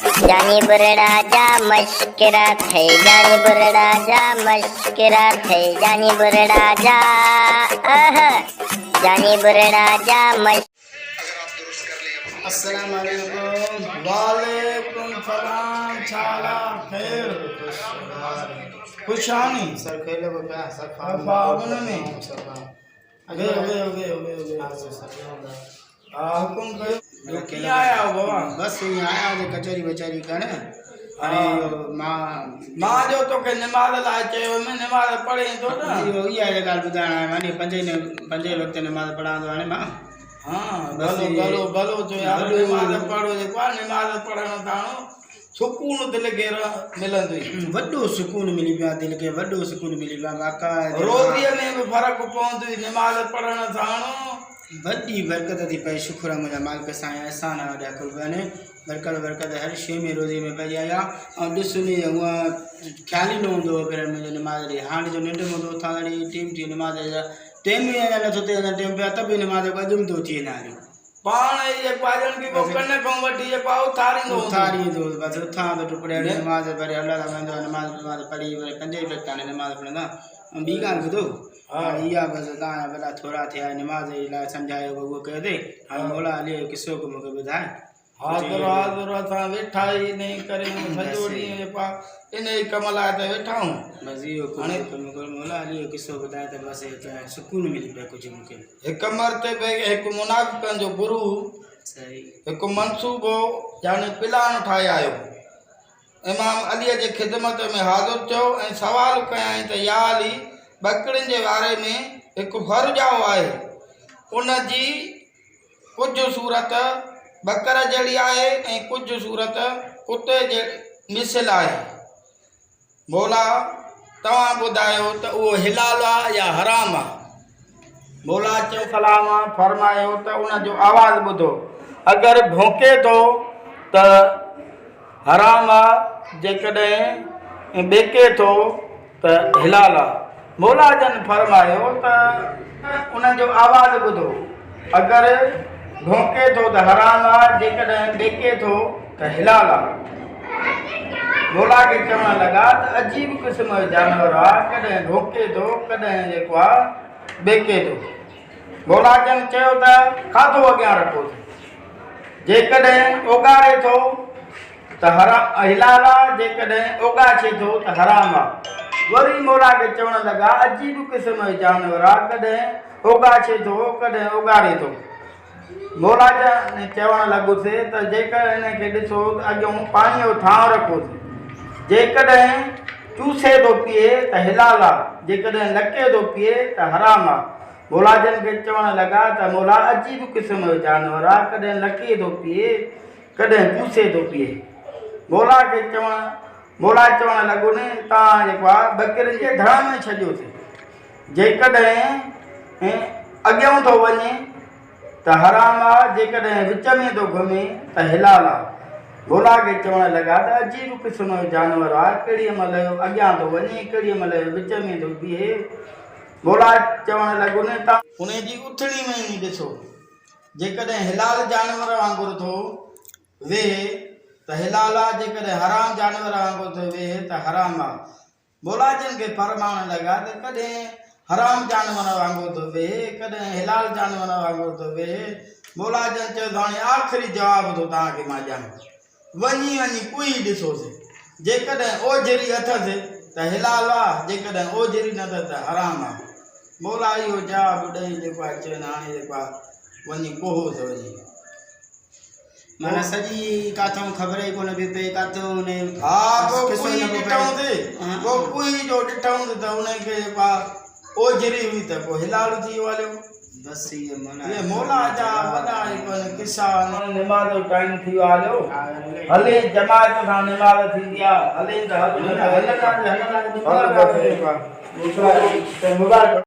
जानी बुरड़ा जा मश्किरा थे जानी बुरड़ा जा मश्किरा थे जानी बुरड़ा जा जानी बुरड़ा जा मश। अस्सलाम वालेकुम। वालेकुम सलाम। छाला खैर खुशानी सर खेले को क्या सर फावन में अगे अगे अगे अगे हुकुम कयो क्या आया हो बाबा? बस यहाँ आया जो कचहरी बचारी कने अरे मां जो तो के नमाज लाए चयो में नमाज पढ़े तो ना यो ई आए गाल बुधाना है माने पंजे वक्त नमाज पढ़ा दो ने मां। हाँ भलो भलो भलो जो यार नमाज पढ़ो जे को नमाज पढ़ण ताणो सुकून दिल के मिलंदो वड्डो सुकून मिली पिया दिल के वड्डो सुकून मिली पिया वाका रोज़ीअ में भी फर्क पवंदो नमाज पढ़ण ताणो वड्डी बरकत थी पई। शुक्र है मुझा मालिक सां एहसान वॾा कुर्बान बरकत बरकत हर शइ में रोज़ी में पई आया ऐं ॾिस उन हूअ ख़्याल ई न हूंदो पहिरियों मुंहिंजो नमाज़ ॾे हाणे जो निंड में उथां वरी टीम थी नमाज़ जा टाइम ई अञा नथो थिए अञा टाइम पिया त बि नमाज़ अॼु में थो थी वञे हाणे पाण इहे पाजन की को कन खां वठी जे पाउ उथारींदो बस उथां त टुकड़े नमाज़ वरी अल्लाह ताला वेंदो नमाज़ पढ़ी वरी पंजे वक़्त हाणे नमाज़ पढ़ंदा। ऐं ॿी ॻाल्हि ॿुधो इहा बस तव्हां भला थोरा थिया नमाज़ जे लाइ सम्झायो उहो कयो अथई हाणे मौला अली जो किसो को मूंखे ॿुधाए। हाज़ुर असां वेठा ई इन करे सॼो ॾींहुं पा इन ई कम लाइ त वेठा आहियूं बस इहो हाणे मौला अली जो किसो ॿुधाए त बस सुकून मिली पियो कुझु मूंखे। हिकु मरतबे हिकु मुनाफ़िक़नि जो गुरु सही हिकु मनसूबो यानी प्लान ठाहे आयो इमाम अलीअ जे ख़िदमत में हाज़िर थियो ऐं सवाल कयाई त या अली बकरियुनि जे बारे में हिकु फर्जाओ आहे उन जी कुझु सूरत बकर जहिड़ी आहे ऐं कुझु सूरत कुते जे मिसल आहे मौला तव्हां ॿुधायो त उहो हिलाल आहे या हराम आहे। मौला चयो सलाम फरमायो त उन जो आवाज़ ॿुधो अगरि भौंके थो त हराम आहे जेकॾहिं ॿेके थो त हिलाल आहे। मौला जन फरमायो त उन जो आवाज़ ॿुधो अगरि भौंके थो त हराम आहे जेकॾहिं ॿेके थो त हिलाल आहे। मौला खे चवणु लॻा त अजीब क़िस्म जो जानवर आहे कॾहिं भौंके थो कॾहिं जेको आहे ॿेके थो। मौला जन चयो त खाधो अॻियां रखोसि जेकॾहिं ओगारे थो त हिलाल आहे जेकॾहिं ओगाछे थो त हराम आहे। वरी मौला खे चवणु लॻा अजीब क़िस्म जो जानवर आहे कॾहिं ओगाछे थो कॾहिं ओगारे थो। मौला जन चवणु लॻुसि त जेकर हिनखे ॾिसो अॻियों पाणीअ जो थांव रखोसि जेकॾहिं चूसे थो पीए त हिलाल आहे जेकॾहिं लके थो पीए त हराम आहे। मौला जन खे चवणु लॻा त मौला अजीब क़िस्म जो जानवर आहे कॾहिं लके थो पीए कॾहिं चूसे थो पीए। मौला चवणु लॻो न तव्हां जेको आहे बकरियुनि जे धड़ में छॾियोसि जेकॾहिं अॻियां थो वञे त हराम आहे जेकॾहिं विच में थो घुमे त हिलाल आहे। मौला खे चवणु लॻा त अजीब क़िस्म जो जानवर आहे कहिड़ीअ महिल अॻियां थो वञे कहिड़ीअ महिल विच में थो बीहे। मौला चवणु लॻो न तव्हां उन जी उथड़ी में ई ॾिसो जेकॾहिं हिलाल जानवर वांगुरु थो वेहे त हिलाल आहे जेकॾहिं हराम जानवर वांगुरु थो वेहे त हराम आहे। मौला जन खे फरमाइण लॻा त कॾहिं हराम जानवर वांगुरु थो वेहे कॾहिं हिलाल जानवर वांगुरु थो वेहे। मौला जन चयो त हाणे आख़िरी जवाबु थो तव्हांखे मां ॾियां वञी कुई ॾिसोसि जेकॾहिं ओझरी अथसि त हिलाल आहे जेकॾहिं ओझरी न अथसि त हराम आहे। मौला इहो जवाबु ॾेई जेको आहे चवनि हाणे जेको आहे वञी कोहोसि वञी माना सॼी किथां ख़बर ई कोन पई पए किथां उन हा कोई जो ॾिठऊं त उनखे जेको आहे ओझरी हुई त पोइ हिलाल थी वियो बस ये मौला जा वॾा किस्सा नमाज़ जो टाइम थी वियो हलियो हले जमात सां नमाज़ थींदी आहे हले त